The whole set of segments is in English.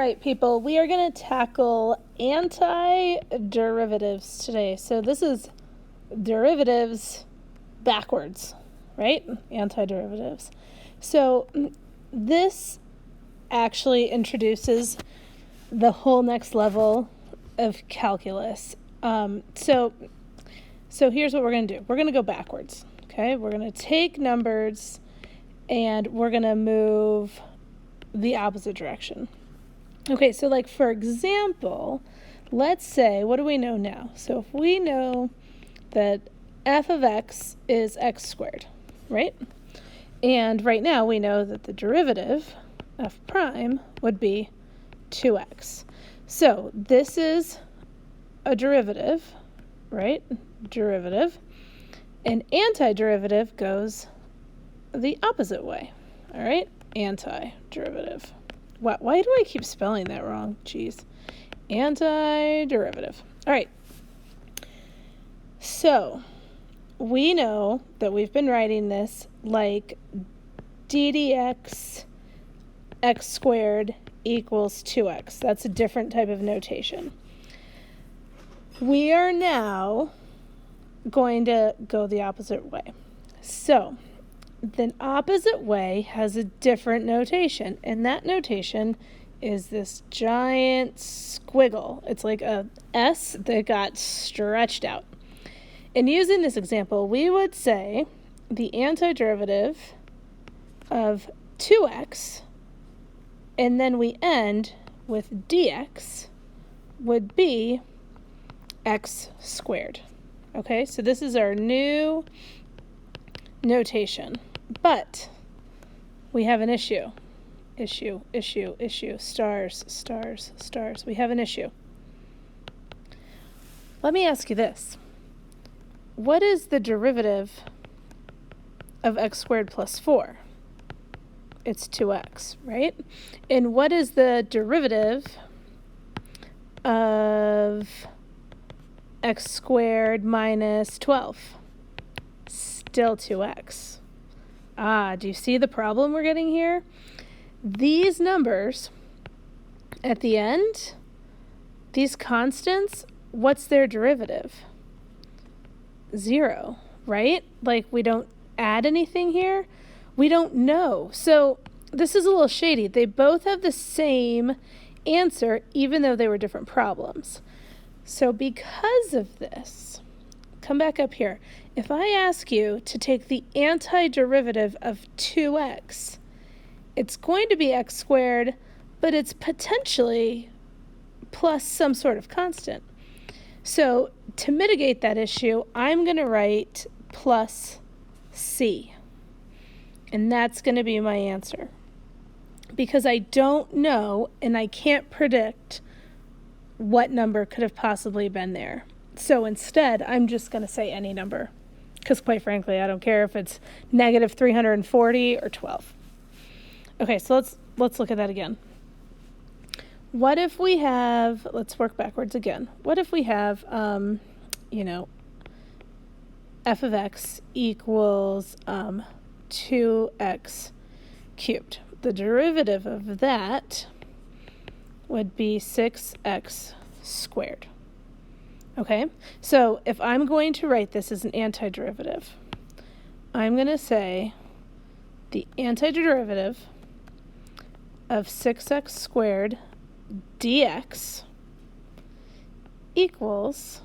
right, people, we are going to tackle antiderivatives today. So this is derivatives backwards, right? Antiderivatives. So this actually introduces the whole next level of calculus. So here's what we're going to do. We're going to go backwards, okay? We're going to take numbers and we're going to move the opposite direction. Okay, so like for example, let's say, what do we know now? So if we know that f of x is x squared, right? And right now we know that the derivative, f prime, would be 2x. So this is a derivative, right? Derivative. An antiderivative goes the opposite way, all right? Antiderivative. Why do I keep spelling that wrong? Jeez. Antiderivative. All right. So we know that we've been writing this like d dx x squared equals 2x. That's a different type of notation. We are now going to go the opposite way. So the opposite way has a different notation, and that notation is this giant squiggle. It's like a S that got stretched out. And using this example, we would say the antiderivative of 2x, and then we end with dx, would be x squared. Okay, so this is our new notation. But we have an issue. Issue. Stars. We have an issue. Let me ask you this. What is the derivative of x squared plus 4? It's 2x, right? And what is the derivative of x squared minus 12? Still 2x. Do you see the problem we're getting here? These numbers at the end, these constants, what's their derivative? 0, right? Like we don't add anything here. We don't know. So this is a little shady. They both have the same answer, even though they were different problems. So because of this, come back up here. If I ask you to take the antiderivative of 2x, it's going to be x squared, but it's potentially plus some sort of constant. So to mitigate that issue, I'm going to write plus c. And that's going to be my answer. Because I don't know and I can't predict what number could have possibly been there. So instead, I'm just going to say any number. Because quite frankly, I don't care if it's negative 340 or 12. Okay, so let's look at that again. What if we have, let's work backwards again. What if we have, f of x equals 2x cubed. The derivative of that would be 6x squared. Okay, so if I'm going to write this as an antiderivative, I'm going to say the antiderivative of 6x squared dx equals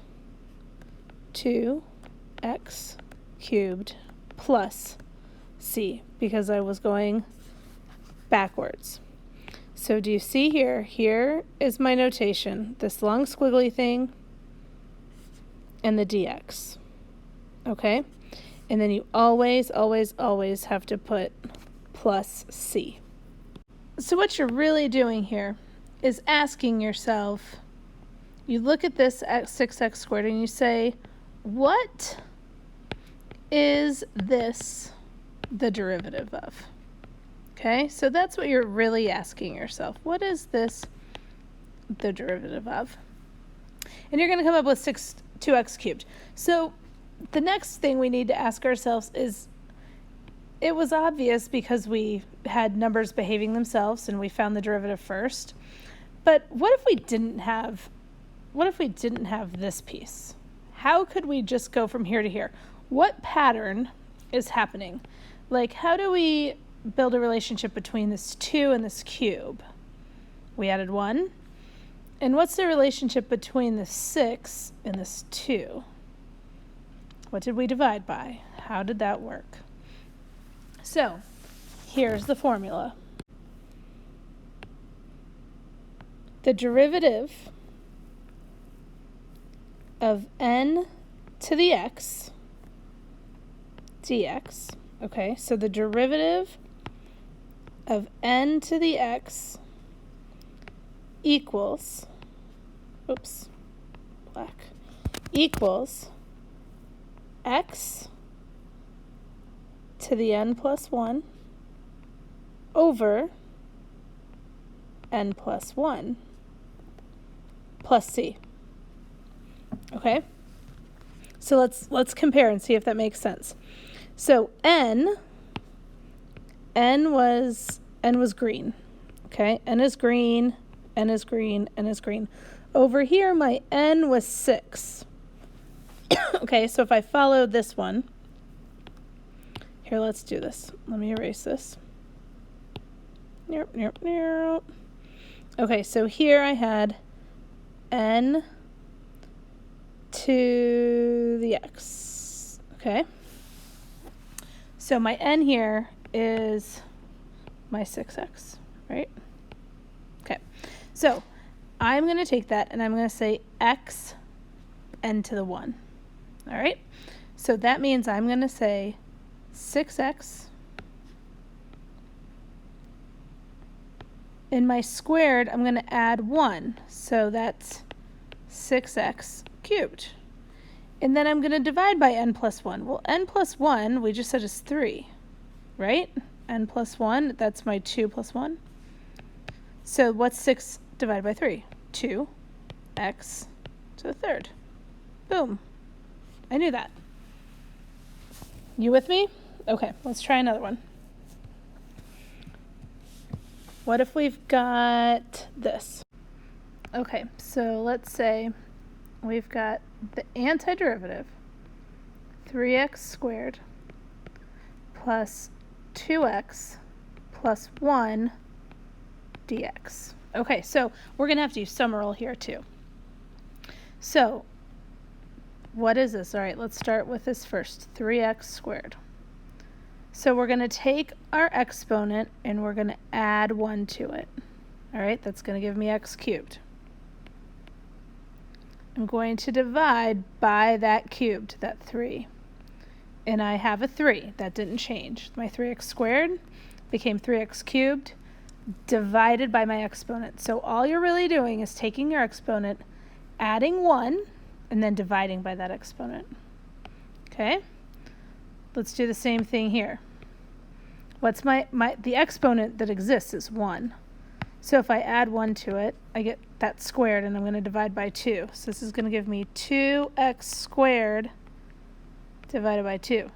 2x cubed plus c, because I was going backwards. So do you see here? Here is my notation, this long squiggly thing, and the dx, okay? And then you always have to put plus c. So what you're really doing here is asking yourself, you look at this 6x squared and you say, what is this the derivative of? Okay, so that's what you're really asking yourself. What is this the derivative of? And you're going to come up with 2x cubed. So the next thing we need to ask ourselves is, it was obvious because we had numbers behaving themselves and we found the derivative first. But what if we didn't have this piece? How could we just go from here to here? What pattern is happening? Like, how do we build a relationship between this 2 and this cube? We added 1. And what's the relationship between this 6 and this 2? What did we divide by? How did that work? So, here's the formula. The derivative of n to the x dx, okay, so the derivative of n to the x equals, equals x to the n plus 1 over n plus 1 plus c. Okay? So let's compare and see if that makes sense. So n was green. Okay? N is green, n is green, n is green. Over here my n was 6. Okay, so if I follow this one, here, let's do this. Let me erase this. Okay, so here I had n to the x. Okay. So my n here is my 6x, right? Okay. So I'm going to take that and I'm going to say x n to the 1. All right? So that means I'm going to say 6x in my squared, I'm going to add 1. So that's 6x cubed. And then I'm going to divide by n plus 1. Well, n plus 1, we just said is 3, right? N plus 1, that's my 2 plus 1. So what's 6 divided by 3? 2x to the third. Boom. I knew that. You with me? Okay, let's try another one. What if we've got this? Okay, so let's say we've got the antiderivative, 3x squared plus 2x plus 1 dx. Okay, so we're going to have to use sum rule here too. So what is this? All right, let's start with this first, 3x squared. So we're going to take our exponent and we're going to add 1 to it. All right, that's going to give me x cubed. I'm going to divide by that cubed, that 3. And I have a 3. That didn't change. My 3x squared became 3x cubed divided by my exponent. So all you're really doing is taking your exponent, adding 1, and then dividing by that exponent. Okay? Let's do the same thing here. What's the exponent that exists is 1. So if I add 1 to it, I get that squared, and I'm going to divide by 2. So this is going to give me 2x squared divided by 2.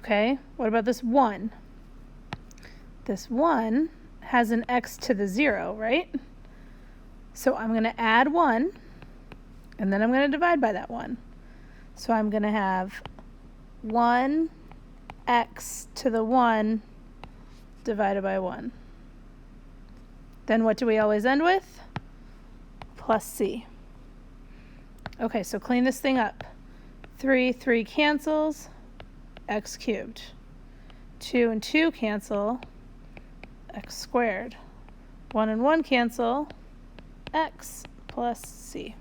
Okay, what about this 1? This 1 has an x to the 0, right? So I'm going to add 1, and then I'm going to divide by that 1. So I'm going to have 1x to the 1 divided by 1. Then what do we always end with? Plus c. Okay, so clean this thing up. 3 cancels, x cubed. 2 and 2 cancel, x squared. 1 and 1 cancel, x plus c.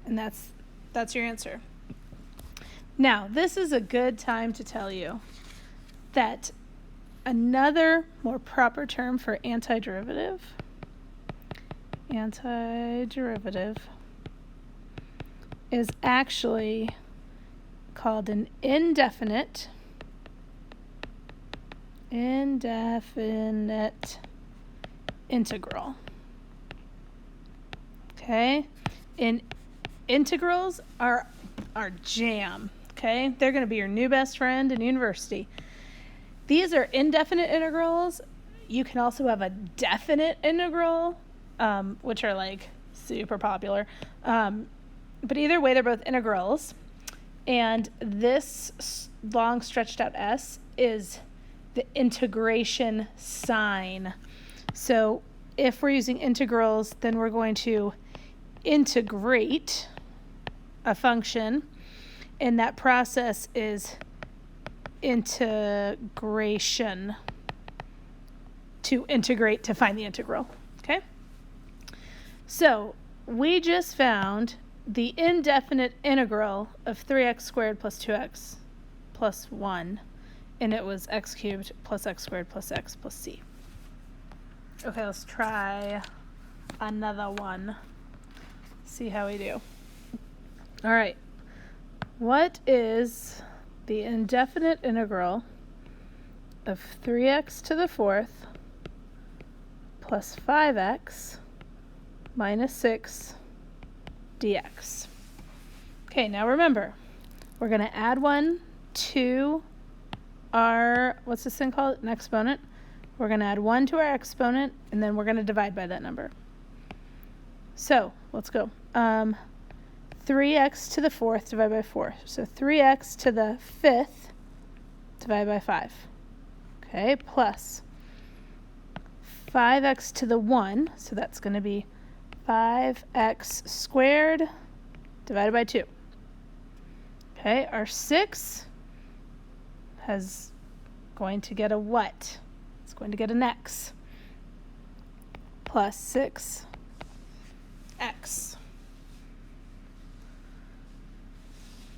And that's your answer. Now, this is a good time to tell you that another more proper term for antiderivative is actually called an indefinite integral. Okay? And integrals are our jam. Okay? They're going to be your new best friend in university. These are indefinite integrals. you can also have a definite integral, which are like super popular. But either way, they're both integrals. And this long stretched out S is the integration sign. So if we're using integrals, then we're going to integrate a function, and that process is integration, to integrate to find the integral, okay? So we just found the indefinite integral of 3x squared plus 2x plus 1, and it was x cubed plus x squared plus x plus c. Okay, let's try another one. See how we do. All right. What is the indefinite integral of 3x to the 4th plus 5x minus 6 dx? Okay, now remember, we're going to add 1 to our, what's this thing called? An exponent. We're going to add 1 to our exponent, and then we're going to divide by that number. So let's go. 3x to the 4th divided by 4. So 3x to the 5th divided by 5. Okay, plus 5x to the 1. So that's going to be 5x squared divided by 2. Okay, our 6 is going to get a what? It's going to get an x plus 6x.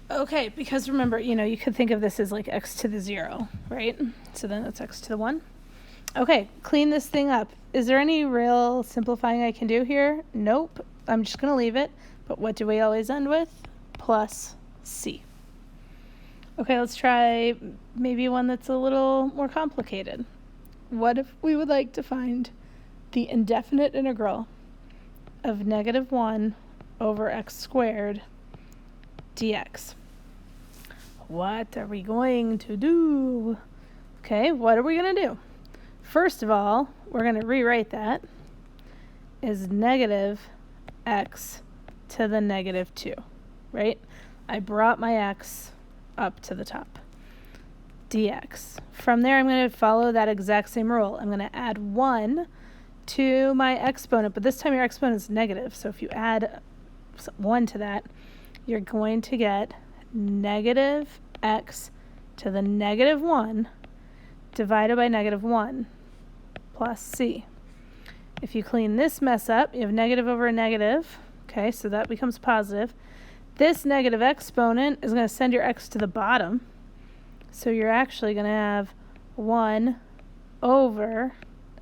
Okay, because remember, you could think of this as like x to the 0, right? So then it's x to the 1. Okay, clean this thing up. Is there any real simplifying I can do here? Nope. I'm just going to leave it. But what do we always end with? Plus c. Okay, let's try maybe one that's a little more complicated. What if we would like to find the indefinite integral of -1 over x squared dx? What are we going to do? Okay, what are we going to do? First of all, we're going to rewrite that as negative x to the -2, right? I brought my x up to the top. Dx. From there, I'm going to follow that exact same rule. I'm going to add 1 to my exponent, but this time your exponent is negative. So if you add 1 to that, you're going to get negative x to the -1 divided by -1 plus c. If you clean this mess up, you have negative over a negative. Okay, so that becomes positive. This negative exponent is going to send your x to the bottom. So you're actually going to have 1 over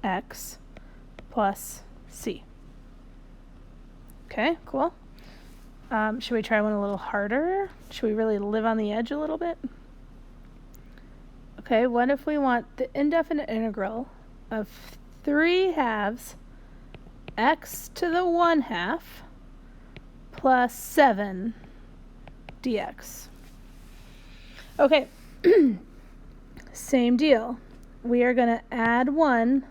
x plus c. Okay, cool. Should we try one a little harder? Should we really live on the edge a little bit? Okay, what if we want the indefinite integral of 3/2 x to the 1/2 plus 7 dx? Okay, same deal. We are going to add 1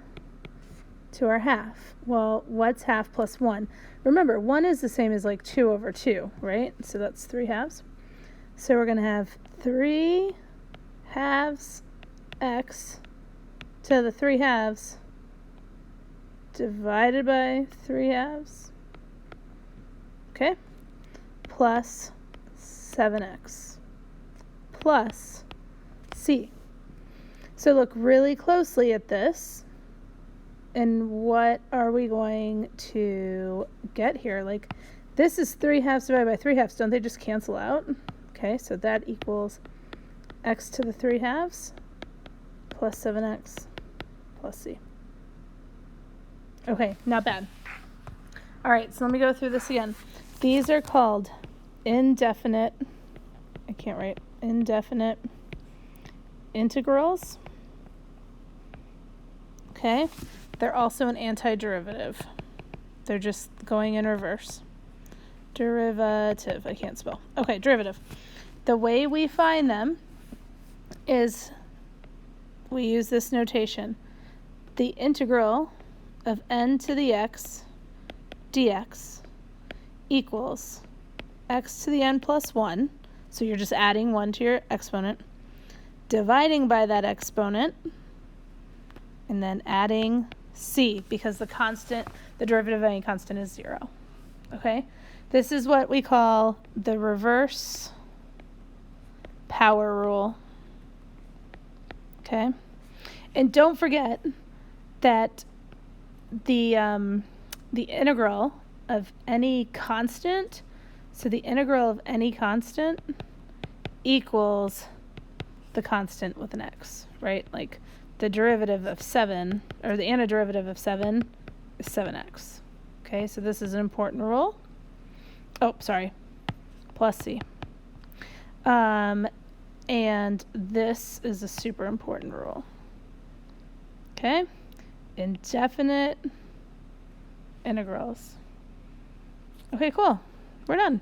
to our half. Well, what's half plus 1? Remember, 1 is the same as like 2 over 2, right? So that's 3/2. So we're going to have 3/2 x to the 3/2 divided by 3/2. Okay? Plus 7x plus c. So look really closely at this. And what are we going to get here? Like, this is 3/2 divided by 3/2. Don't they just cancel out? Okay, so that equals x to the 3/2 plus 7x plus c. Okay, not bad. All right, so let me go through this again. These are called indefinite integrals. Okay, they're also an antiderivative. They're just going in reverse. Derivative, I can't spell. Okay, derivative. The way we find them is we use this notation. the integral of n to the x dx equals x to the n plus 1, so you're just adding 1 to your exponent, dividing by that exponent, and then adding c, because the derivative of any constant is 0. Okay? This is what we call the reverse power rule. Okay? And don't forget that the integral of any constant, so the integral of any constant equals the constant with an x, right? Like the derivative of 7, or the antiderivative of 7 is 7x. Okay, so this is an important rule. Oh, sorry, plus c. And this is a super important rule. Okay, indefinite integrals. Okay, cool. We're done.